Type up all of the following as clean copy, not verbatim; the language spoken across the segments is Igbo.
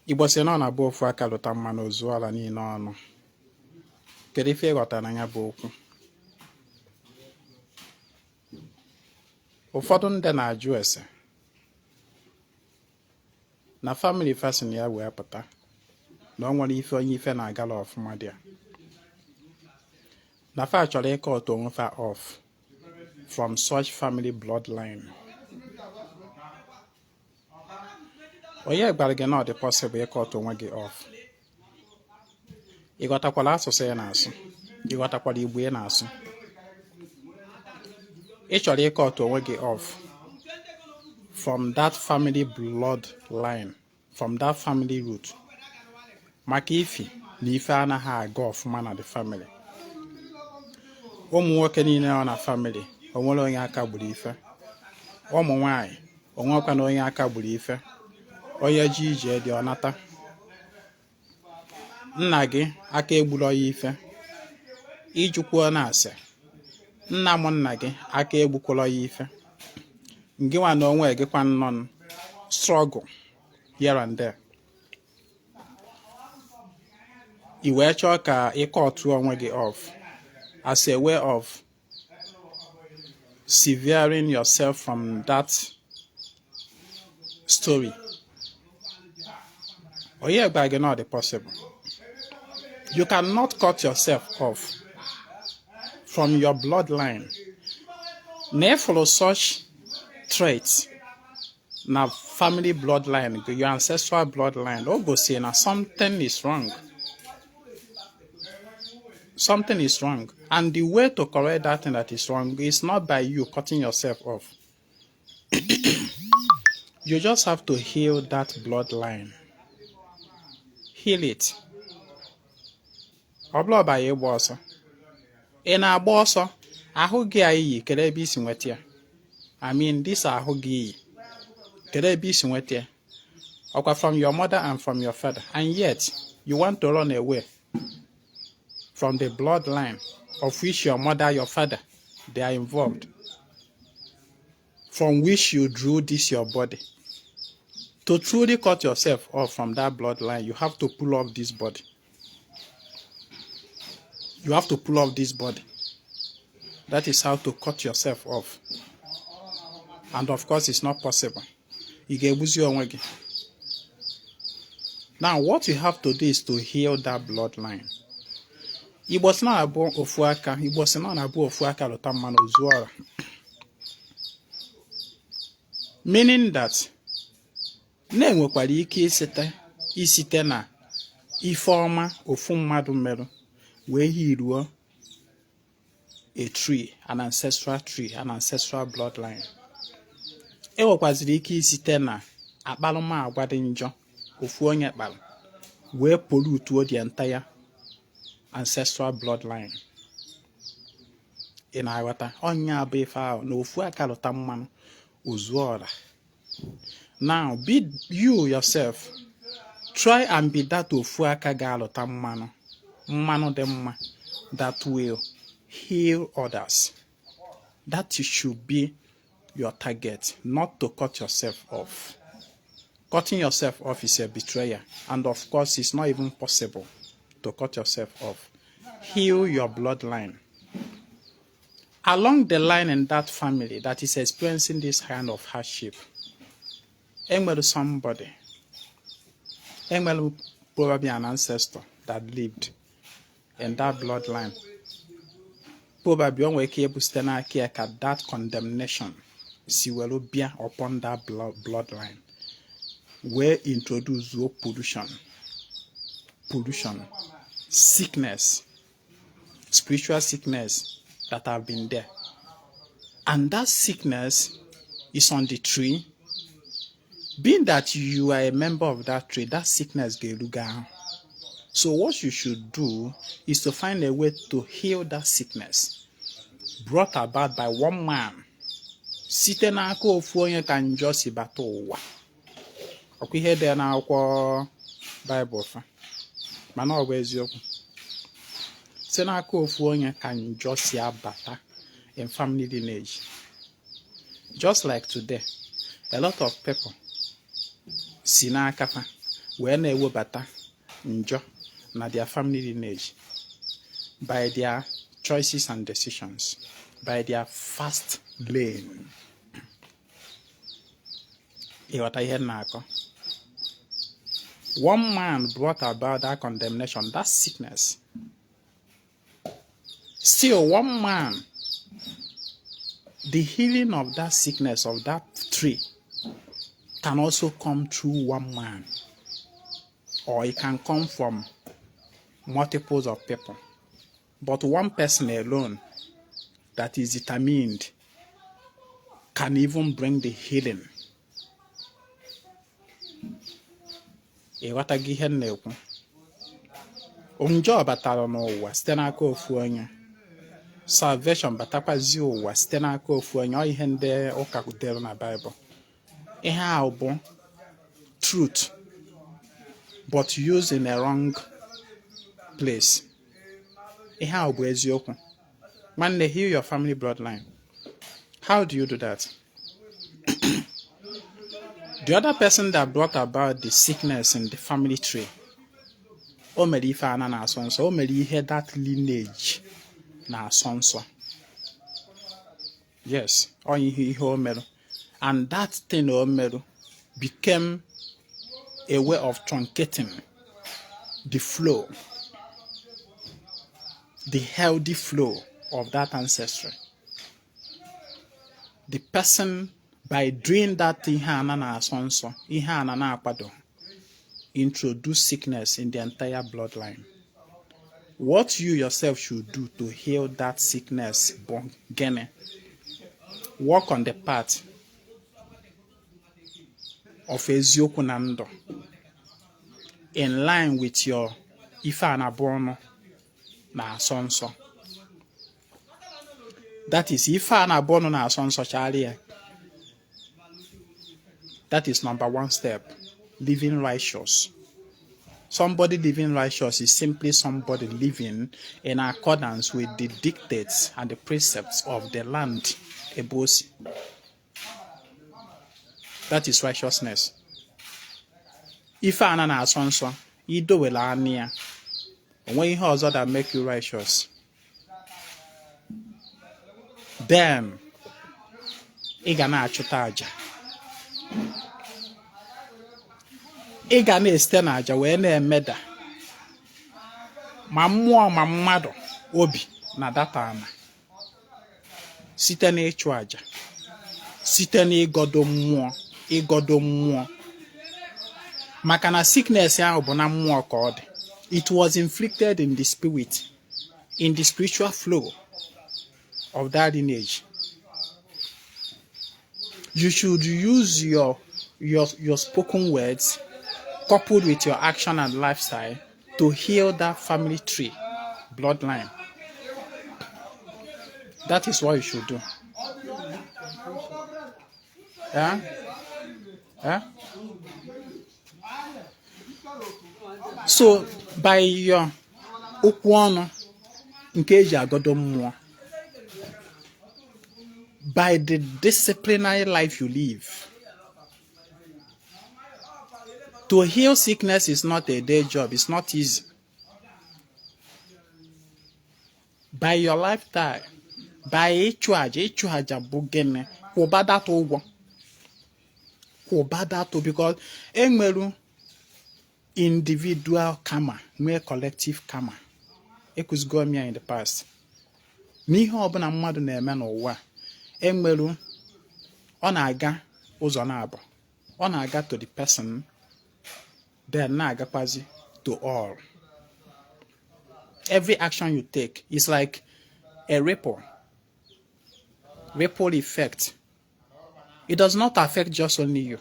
Igbo si na ọ na-abụ ofu aka lụta mmanụ ozuo ala niile ọnụ. Kedu ife ịghọta na ya bụ okwu? Ụfọdụ ndị na-ajụ ese na family fasin ya wee pụta na ọ nwere ife onye ife na-agala ọfụma dị ya, na fa chọrọ ịkọ otu onwe fa off from such family bloodline. Onye gwara gị na ọ dị possible ịkọ otu onwe gị off? Ịghọtakwala asụsụ ị na-asụ? Ịghọtakwala Igbo ị na-asụ? Ị chọrọ ịkọ otu onwe gị off from that family bloodline, from that family root, maka ifi na ife anaghị aga ọfụma na the family. Ụmụ nwoke niile nọ na family onwere onye aka gburu ife. Ụmụ nwaanyị onwekwa na onye aka gburu ife. Onye ji ije dị ọnata. Nna gị aka egburu ya ife. Ijukwuo na ase. Nna m nna gị aka egbukwala ya ife. Ngịwa na onwe gị kwa nnọọ struggle here and there. I wee chọọ ka ịkọ otu onwe gị off as a way of severing yourself from that story. Onye gba gị not possible. You cannot cut yourself off from your bloodline. Now follow such traits na family bloodline, your ancestral bloodline. Oh, go say now something is wrong. Something is wrong. And the way to correct that thing that is wrong is not by you cutting yourself off. You just have to heal that bloodline. Heal it. Oblo by a boss. In our boss, ahụ gị ayi kere ebe isi nweta ya. I mean, this ahụ gị kere ebe isi nweta ya. Okwa from your mother and from your father, and yet you want to run away from the bloodline of which your mother, your father, they are involved, from which you drew this your body. To truly cut yourself off from that bloodline, you have to pull off this body. You have to pull off this body. That is how to cut yourself off. And of course, it's not possible. You get onwe gị. Now, what you have to do is to heal that bloodline. Igbo si na abụ ofu aka, Igbo si na abụ ofu aka lụta mmanụ ozuo ala. Meaning that na-enwekwara ike isite na ife ọma ofu mmadụ merụ wee hiruo a tree, an ancestral tree, an ancestral bloodline. Enwekwaziri ike isite na akparụmagwa dị njọ ofu onye kpara wee pollute the entire ancestral bloodline. Ị na-aghọta? Onye abụ ife ahụ na ofu aka lụta mmanụ ozuo ala. Now, be you yourself. Try and be that ofu aka ga-alụta mmanụ dị mma that will heal others. That should be your target, not to cut yourself off. Cutting yourself off is a betrayal, and of course, it's not even possible to cut yourself off. Heal your bloodline. Along the line in that family that is experiencing this kind of hardship, somebody, probably an ancestor that lived in that bloodline, probably on wake able to that condemnation si will be upon that bloodline, where introduce pollution, sickness, spiritual sickness that have been there, and that sickness is on the tree. Being that you are a member of that tree, that sickness get down. So what you should do is to find a way to heal that sickness brought about by one man. Site n'aka ofu onye ka njọ si bata ụwa. Ọkwa ihe dị n'akwụkwọ Bible fa. Mana ọ bụ eziokwu. Site n'aka ofu onye ka njọ si abata in family lineage. Just like today, a lot of people si n'aka fa wee na-ewebata njọ na their family lineage by their choices and decisions, by their fast lane. Ịghọta ihe na-akọ? One man brought about that condemnation, that sickness. Still, one man, the healing of that sickness, of that tree, can also come through one man. Or it can come from multiples of people. But one person alone that is determined can even bring the healing. Ịghọtago ihe m na-ekwu? Njọ batara n'ụwa site n'aka ofu onye. Salvation batakwazi ụwa site n'aka ofu onye. Ọ ihe ndị ụka kutere na Bible. Ihe a bụ truth, but used in a wrong place. Ihe a bụ eziokwu. Man, they heal your family bloodline. How do you do that? The other person that brought about the sickness in the family tree, o mere ife ana na asonso, o mere ihe that lineage na asonso. Yes, o ihe o mere. And that thing o mere became a way of truncating the flow, the healthy flow of that ancestry. The person, by doing that thing, introduce sickness in the entire bloodline. What you yourself should do to heal that sickness, walk on the path of eziokwu na ndụ, in line with your ife anabono na asonso. That is, ife anabono na asonso charia. That is number one step. Living righteous. Somebody living righteous is simply somebody living in accordance with the dictates and the precepts of the land Ebosi. That is righteousness. Ife ana na asonso, ido wela ania. Onwe ihe ọzọ that make you righteous. Then, ị ga na-achụta aja. Ị ga na-esite na aja wee na-emeda ma mmụọ ma mmadụ obi na data ana. Site na ịchụ aja, site na ịgodo mmụọ. Maka na sickness ahụ bụ na mmụọ ka ọ dị. It was inflicted in the spirit, in the spiritual flow of that lineage. You should use your spoken words coupled with your action and lifestyle to heal that family tree, bloodline. That is what you should do. Yeah? Yeah? So, by your okwu ọnụ nke eji agodo mmụọ, by the disciplinary life you live, to heal sickness is not a day job. It's not easy. By your lifestyle, by ịchụ aja bụ gịnị? Kwụba data ụgwọ. Kwụba data, because enwere individual karma, nwee collective karma. Ekuzigo m ya in the past. N'ihe ọbụla mmadụ na-eme n'ụwa, enwere ọ na-aga ụzọ na-abụ. Ọ na-aga to the person, then na-agakwazi to all. Every action you take is like a ripple effect. It does not affect just only you.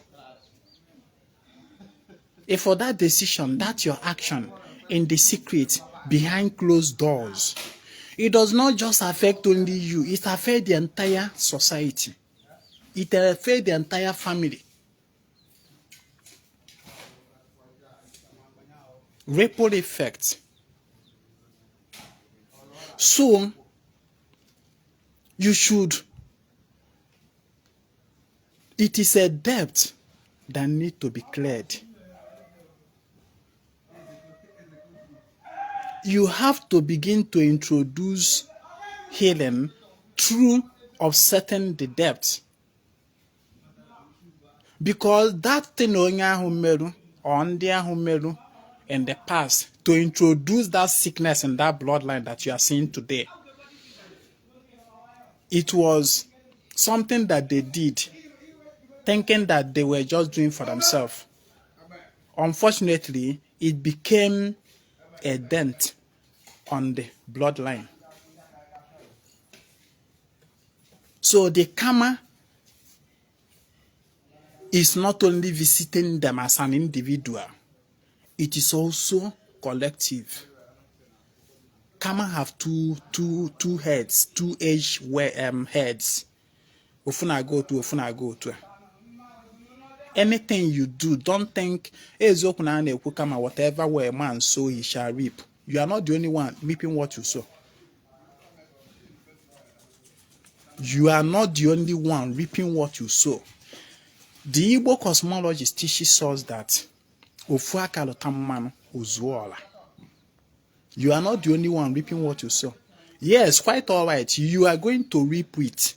If for that decision, that's your action in the secret, behind closed doors, it does not just affect only you, it affects the entire society. It affects the entire family. Ripple effect. So, you should, it is a debt that needs to be cleared. you have to begin to introduce healing through offsetting the debt. Because that thing onye ahụ meru or ndị ahụ meru in the past to introduce that sickness in that bloodline that you are seeing today, it was something that they did thinking that they were just doing for themselves. Unfortunately, it became a dent on the bloodline. So the karma is not only visiting them as an individual, it is also collective. Karma have two heads, two-edged heads. Ofuna go to. Anything you do, don't think, whatever way a man sow, he shall reap. You are not the only one reaping what you sow. You are not the only one reaping what you sow. The Igbo cosmologist teaches us that you are not the only one reaping what you sow. Yes, quite all right. You are going to reap it,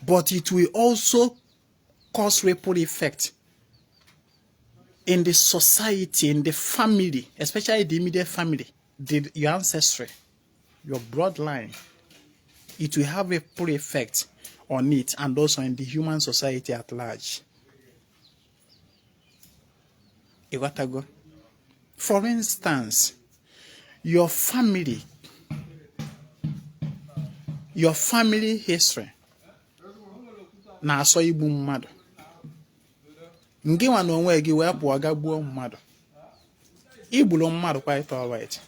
but it will also cause ripple effect in the society, in the family, especially the immediate family, your ancestry, your bloodline. It will have a ripple effect on it and also in the human society at large. For instance, your family history na-asọ igbu mmadụ. Nge nwa na onwe gị wee pụọ ga gbuo mmadụ. Igburu mmadụ quite alright.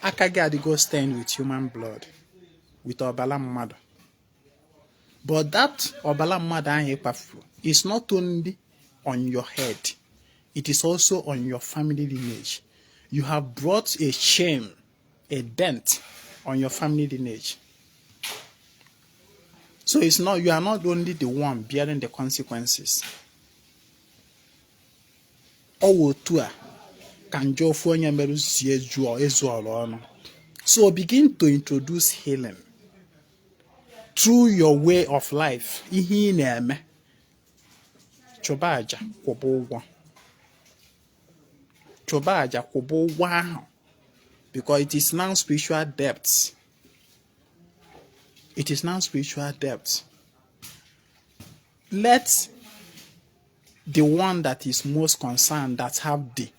Aka gị adịgo stained with human blood, with ọbara mmadụ. But that ọbara mmadụ ahụ ịkpafuru is not only on your head, it is also on your family lineage. You have brought a shame, a dent on your family lineage. So you are not only the one bearing the consequences. So begin to introduce healing through your way of life. Because it is now spiritual depths. It is now spiritual depth. Let the one that is most concerned, that have the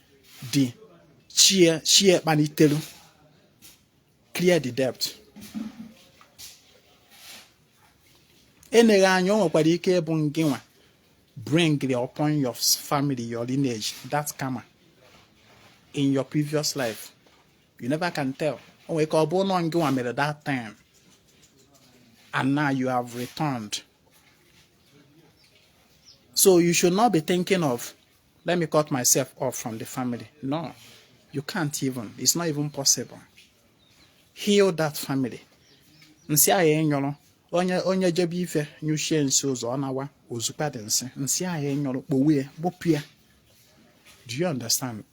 sheer manitelu, clear the depth. Bring upon your family, your lineage, that karma in your previous life. You never can tell. That time. And now you have returned. So you should not be thinking of, let me cut myself off from the family. No, you can't even. It's not even possible. Heal that family. Do you understand?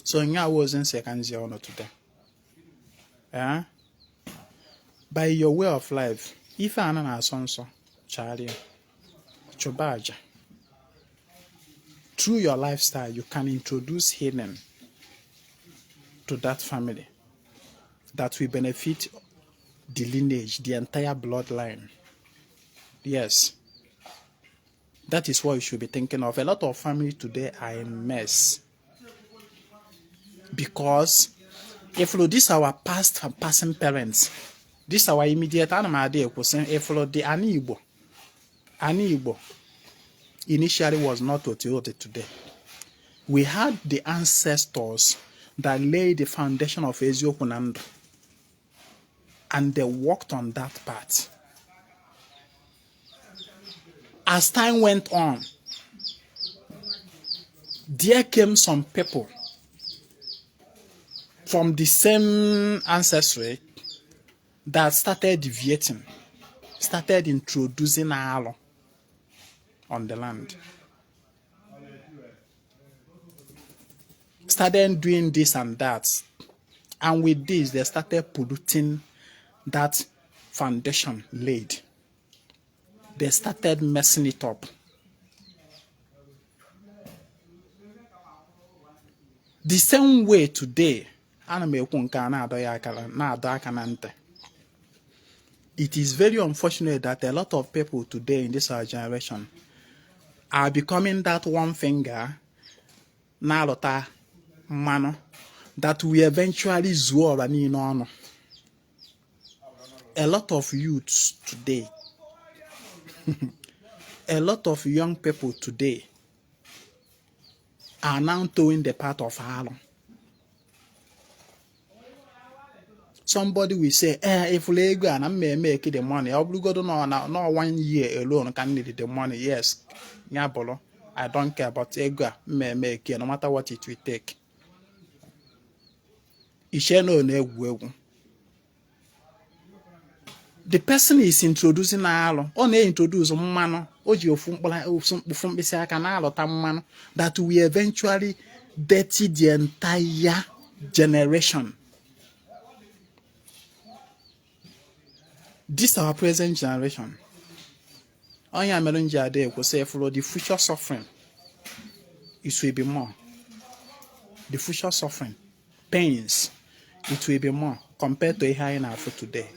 So I wasn't second year today. Yeah? By your way of life, if I am a son, Charlie, Chobaja, through your lifestyle, you can introduce healing to that family that will benefit the lineage, the entire bloodline. Yes. That is what you should be thinking of. A lot of families today are a mess. Because if this our past and passing parents, this our immediate animal if the Anibo initially was not what today. We had the ancestors that laid the foundation of Eziokunando, and they worked on that part. As time went on, there came some people from the same ancestry that started deviating, started introducing alo on the land. started doing this and that. And with this, they started polluting that foundation laid. They started messing it up. The same way today, it is very unfortunate that a lot of people today in this our generation are becoming that one finger that we eventually zuo on. A lot of youths today, a lot of young people today are now towing the path of Harlem. Somebody will say, if we go and I'm make the money, I'll go to no 1 year alone can need the money. Yes, Nyabolo, I don't care about ego, may make it no matter what it will take. The person is introducing alo. On introduce mano. That we eventually dirty the entire generation. This our present generation. Onya melunja de will say for the future suffering. It will be more. The future suffering, pains, it will be more compared to how in for today.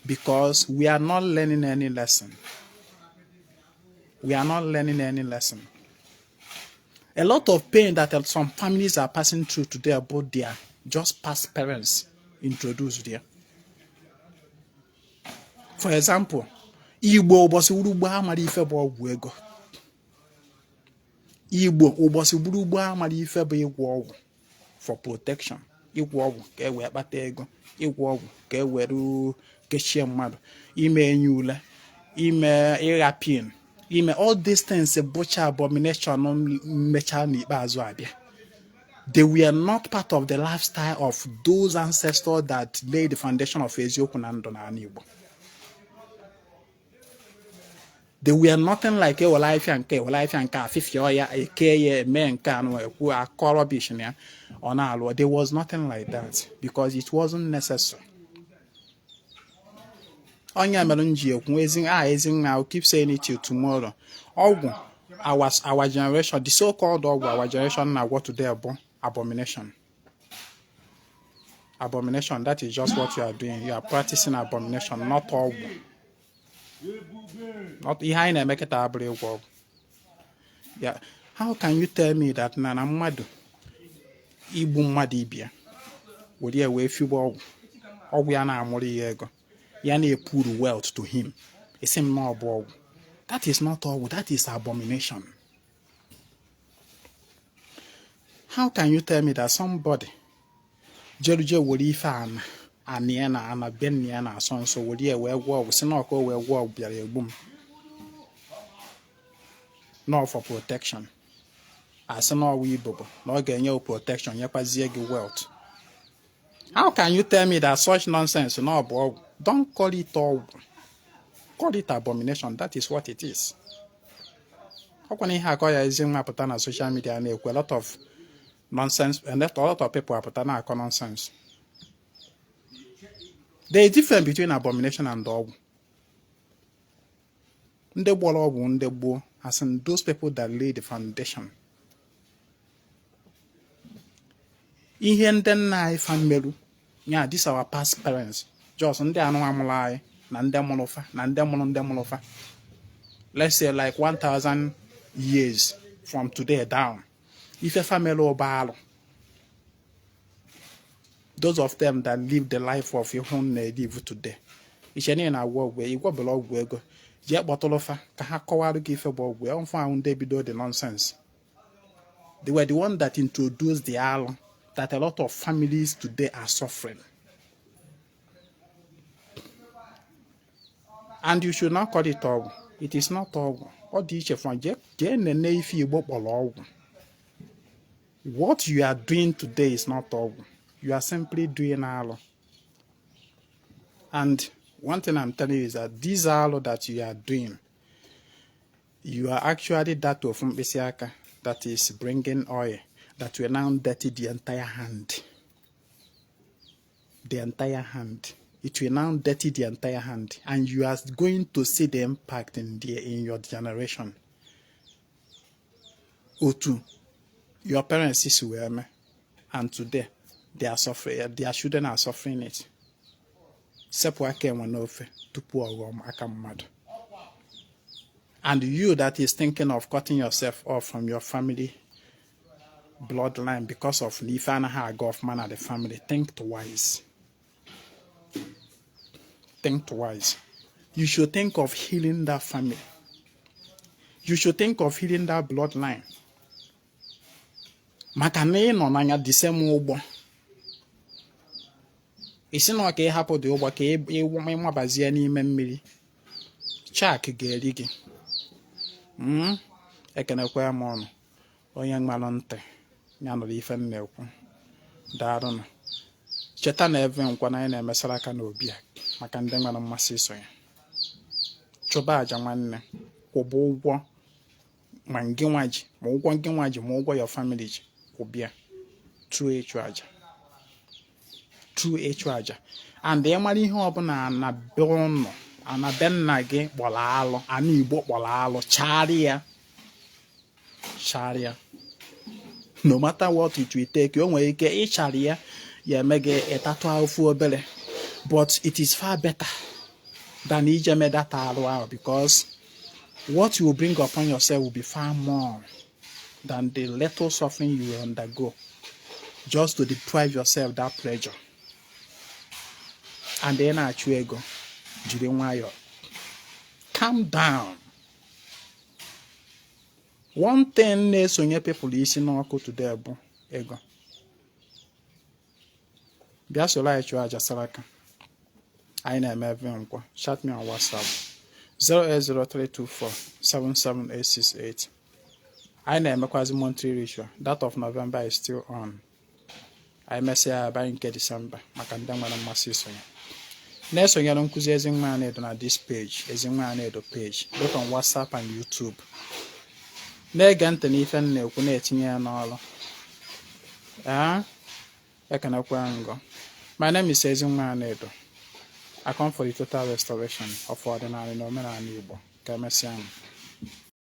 Because we are not learning any lesson. We are not learning any lesson. A lot of pain that some families are passing through today about their just past parents introduced there. For example, Igbo ụbọchị urugbo amara ife bụ ọgwụ ego. Igbo ụbọchị urugbo amara ife bụ ịgwọ ọgwụ for protection. Ịgwọ ọgwụ ka e wee kpata ego. Ịgwọ ọgwụ ka e were kechie mmadụ. Ime enyi ule. Ime irapin. Ime all these things butcher abomination mecha n'ikpeazụ abịa. They were not part of the lifestyle of those ancestors that laid the foundation of eziokwu na ndụ n'ala Igbo. They were nothing like a life and care, life and car, 50 or a care, men can who are corruption on our. There was nothing like that because it wasn't necessary. Onya melunji ezing now keep saying it till tomorrow. Our generation, the so-called our generation now what today about abomination. Abomination, that is just what you are doing. You are practicing abomination, not all. Not behind a make it a brave world. Yeah. How can you tell me that Nana Madu Ibu Madibia would you away few ball or we are now more ego? Yani poor wealth to him. It's him more ball. That is not all, that is abomination. How can you tell me that somebody Jeruja would fan and Niana and a Ben Niana son so would you wear war with Sinoko where war be a boom? Nor for protection. As no we bubble, nor get your protection, your paziegi wealth. How can you tell me that such nonsense no boy? Don't call it all. Call it abomination, that is what it is. How can Akajiọfọ Ezinwa put on social media and a lot of nonsense and a lot of people are put on nonsense. There is difference between abomination and dog. As in those people that lay the foundation. Ihe ndị nna anyị family, yeah, these are our past parents. Just ndị anụ amụla na ndị mụlụfa na ndị mụrụ ndị mụlụfa. Let's say like 1,000 years from today down. If a family obalo, those of them that live the life of your own live today. It's any in our world where you go below where go. Yet Botolofa, Kahakawaru give a ball where on found they below the nonsense. They were the one that introduced the island that a lot of families today are suffering. And you should not call it all. It is not all. What you are doing today is not all. You are simply doing all. And one thing I'm telling you is that this all that you are doing, you are actually that of Mbesiaka that is bringing oil. that will now dirty the entire hand. The entire hand. It will now dirty the entire hand, and you are going to see the impact in your generation. O2, your parents is where, and today they are suffering. Their children are suffering it. And you that is thinking of cutting yourself off from your family bloodline because of Nifana Government and the family, think twice. Think twice. You should think of healing that family. You should think of healing that bloodline. Makane no nanya disem ugbo. Isi no ka hapo de ugbo ka nwabazie n'ime mmiri. Chak ga-eri gị. Ekenekwa m ọnụ. Onye mmalụ ntị. Ya nụrụ ife m na-ekwu. Daarụ. Cheta na eve nkwa na anyị na-emesara aka n'obi a maka ndị nwere mmasị iso ya. Chụba aja nwanne. Kwụba ụgwọ ma ngị nwaji, ma ụgwọ ngị nwaji, ma ụgwọ your family ji. Kwụbịa. True ịchụ aja. True ịchụ aja. And ị mara ihe ọbụla na be ụnụ, ana be nna gị kpọrọ alụ, ana Igbo kpọrọ alụ, charịa. Charịa. No matter what it will take, o nwere ike ịcharịa ya eme gị ịtatụ afụ obere. But it is far better than ije me that alụ ahụ, because what you will bring upon yourself will be far more than the little suffering you will undergo just to deprive yourself that pleasure. And then achụ ego, jiri nwayọ. Calm down. One thing na-esonye people isi n'ọkụ today bụ ego. Bịa soro anyị chụọ aja saraka. Anyị na-eme ebe nkwa. Chat me on WhatsApp 08032477868. I na-emekwazi monthly ritual. That of November is still on. I mesịa by nke December maka ndị nwere mmasị isonye. Na-esonyere nkuzi Ezinwa Anaedo na this page, Ezinwa Anaedo page, both on WhatsApp and YouTube. Na-ege ntị n'ife m na-ekwu na-etinye ya n'ọrụ. Ekenekwa ngo. My name is Ezinwa Anaedo. I come for the total restoration of ordinary na omenala Igbo. Ka emesịa.